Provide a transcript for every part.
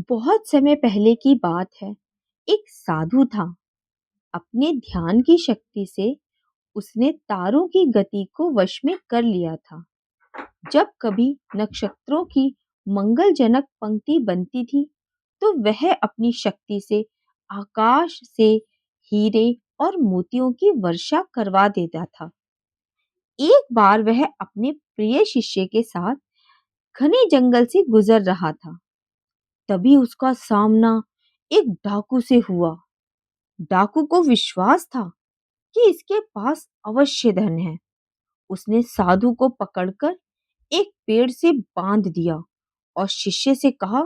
बहुत समय पहले की बात है। एक साधु था। अपने ध्यान की शक्ति से उसने तारों की गति को वश में कर लिया था। जब कभी नक्षत्रों की मंगलजनक पंक्ति बनती थी, तो वह अपनी शक्ति से आकाश से हीरे और मोतियों की वर्षा करवा देता था। एक बार वह अपने प्रिय शिष्य के साथ घने जंगल से गुजर रहा था। तभी उसका सामना एक डाकू से हुआ। डाकू को विश्वास था कि इसके पास अवश्य धन है। उसने साधु को पकड़कर एक पेड़ से बांध दिया और शिष्य से कहा,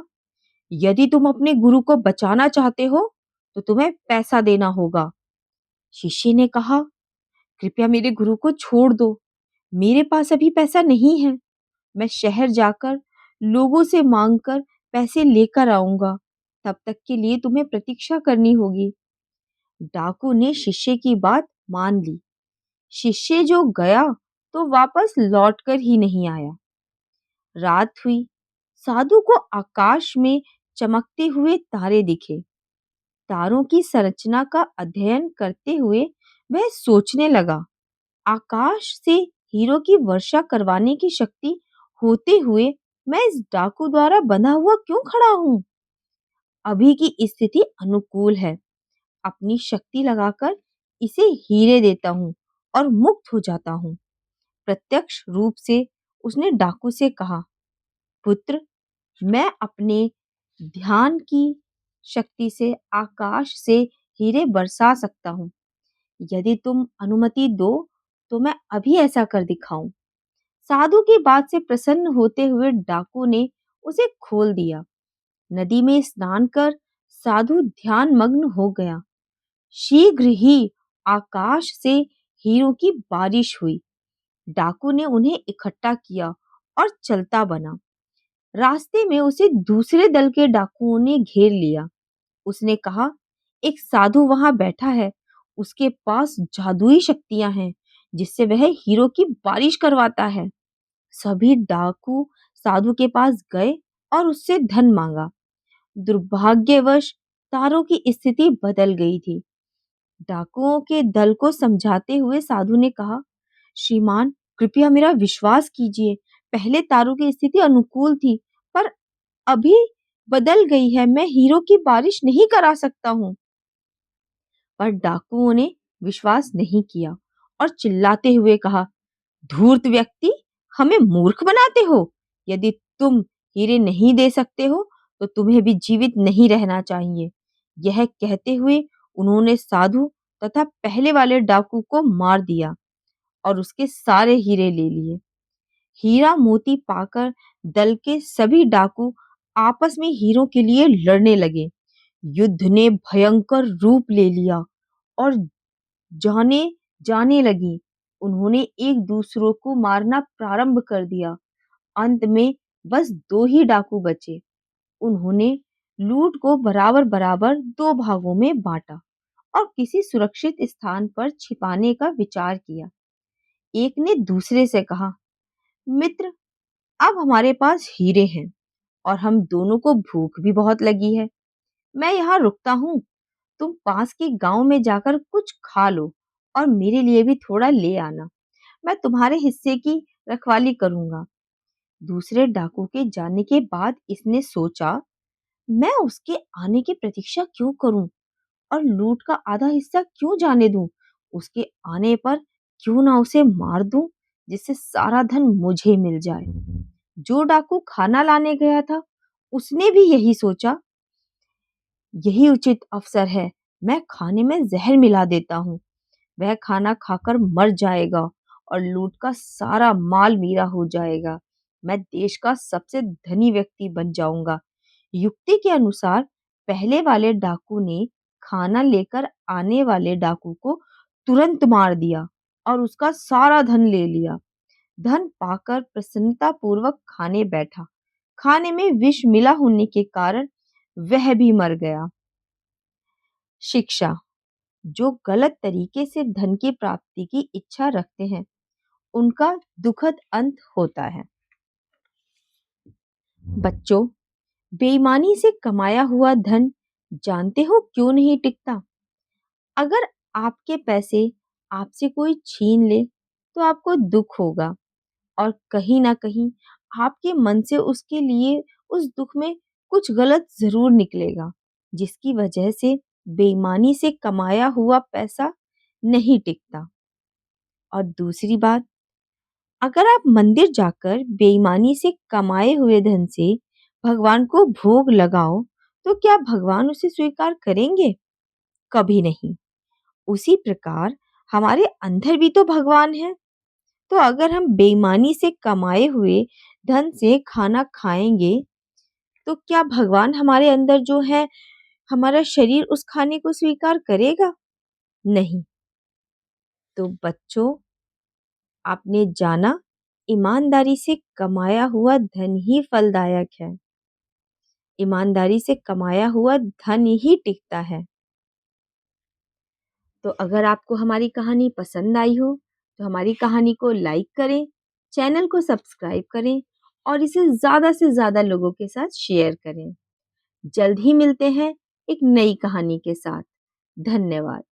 यदि तुम अपने गुरु को बचाना चाहते हो तो तुम्हें पैसा देना होगा। शिष्य ने कहा, कृपया मेरे गुरु को छोड़ दो, मेरे पास अभी पैसा नहीं है। मैं शहर जाकर लोगों से मांगकर पैसे लेकर आऊंगा। तब तक के लिए तुम्हें प्रतीक्षा करनी होगी। डाकू ने शिष्य की बात मान ली। शिष्य जो गया तो वापस लौटकर ही नहीं आया। रात हुई। साधु को आकाश में चमकते हुए तारे दिखे। तारों की संरचना का अध्ययन करते हुए वह सोचने लगा, आकाश से हीरों की वर्षा करवाने की शक्ति होते हुए मैं इस डाकू द्वारा बंधा हुआ क्यों खड़ा हूँ। अभी की स्थिति अनुकूल है। अपनी शक्ति लगाकर इसे हीरे देता हूँ और मुक्त हो जाता हूँ। प्रत्यक्ष रूप से उसने डाकू से कहा, पुत्र, मैं अपने ध्यान की शक्ति से आकाश से हीरे बरसा सकता हूँ। यदि तुम अनुमति दो तो मैं अभी ऐसा कर दिखाऊं। साधु की बात से प्रसन्न होते हुए डाकू ने उसे खोल दिया। नदी में स्नान कर साधु ध्यान मग्न हो गया। शीघ्र ही आकाश से हीरों की बारिश हुई। डाकू ने उन्हें इकट्ठा किया और चलता बना। रास्ते में उसे दूसरे दल के डाकुओं ने घेर लिया। उसने कहा, एक साधु वहां बैठा है, उसके पास जादुई शक्तियां हैं जिससे वह हीरो की बारिश करवाता है। सभी डाकू साधु के पास गए और उससे धन मांगा। दुर्भाग्यवश तारों की स्थिति बदल गई थी। डाकुओं के दल को समझाते हुए साधु ने कहा, श्रीमान, कृपया मेरा विश्वास कीजिए। पहले तारों की स्थिति अनुकूल थी, पर अभी बदल गई है। मैं हीरो की बारिश नहीं करा सकता हूँ। पर डाकुओं ने विश्वास नहीं किया और चिल्लाते हुए कहा, धूर्त व्यक्ति, हमें मूर्ख बनाते हो। यदि तुम हीरे नहीं दे सकते हो तो तुम्हें भी जीवित नहीं रहना चाहिए। यह कहते हुए उन्होंने साधु तथा पहले वाले डाकू को मार दिया और उसके सारे हीरे ले लिए। हीरा मोती पाकर दल के सभी डाकू आपस में हीरों के लिए लड़ने लगे। युद्ध ने भयंकर रूप ले लिया और जाने जाने लगी। उन्होंने एक दूसरों को मारना प्रारंभ कर दिया। अंत में बस दो ही डाकू बचे। उन्होंने लूट को बराबर बराबर दो भागों में बांटा और किसी सुरक्षित स्थान पर छिपाने का विचार किया। एक ने दूसरे से कहा, मित्र, अब हमारे पास हीरे हैं और हम दोनों को भूख भी बहुत लगी है। मैं यहाँ रुकता हूँ, तुम पास के गांव में जाकर कुछ खा लो और मेरे लिए भी थोड़ा ले आना। मैं तुम्हारे हिस्से की रखवाली करूंगा। दूसरे डाकू के जाने के बाद इसने सोचा, मैं उसके आने की प्रतीक्षा क्यों करूं और लूट का आधा हिस्सा क्यों जाने दूं। उसके आने पर क्यों ना उसे मार दूं, जिससे सारा धन मुझे मिल जाए। जो डाकू खाना लाने गया था उसने भी यही सोचा, यही उचित अवसर है, मैं खाने में जहर मिला देता हूँ। वह खाना खाकर मर जाएगा और लूट का सारा माल मेरा हो जाएगा। मैं देश का सबसे धनी व्यक्ति बन जाऊंगा। युक्ति के अनुसार पहले वाले डाकू ने खाना लेकर आने वाले डाकू को तुरंत मार दिया और उसका सारा धन ले लिया। धन पाकर प्रसन्नता पूर्वक खाने बैठा। खाने में विष मिला होने के कारण वह भी मर गया। शिक्षा: जो गलत तरीके से धन की प्राप्ति की इच्छा रखते हैं, उनका दुखद अंत होता है। बच्चों, बेईमानी से कमाया हुआ धन जानते हो क्यों नहीं टिकता? अगर आपके पैसे आपसे कोई छीन ले तो आपको दुख होगा और कहीं ना कहीं आपके मन से उसके लिए उस दुख में कुछ गलत जरूर निकलेगा, जिसकी वजह से बेईमानी से कमाया हुआ पैसा नहीं टिकता। और दूसरी बात, अगर आप मंदिर जाकर बेईमानी से कमाए हुए धन से भगवान को भोग लगाओ तो क्या भगवान उसे स्वीकार करेंगे? कभी नहीं। उसी प्रकार हमारे अंदर भी तो भगवान है। तो अगर हम बेईमानी से कमाए हुए धन से खाना खाएंगे तो क्या भगवान हमारे अंदर जो है, हमारा शरीर उस खाने को स्वीकार करेगा? नहीं। तो बच्चों, आपने जाना, ईमानदारी से कमाया हुआ धन ही फलदायक है। ईमानदारी से कमाया हुआ धन ही टिकता है। तो अगर आपको हमारी कहानी पसंद आई हो तो हमारी कहानी को लाइक करें, चैनल को सब्सक्राइब करें और इसे ज़्यादा से ज़्यादा लोगों के साथ शेयर करें। जल्द ही मिलते हैं एक नई कहानी के साथ। धन्यवाद।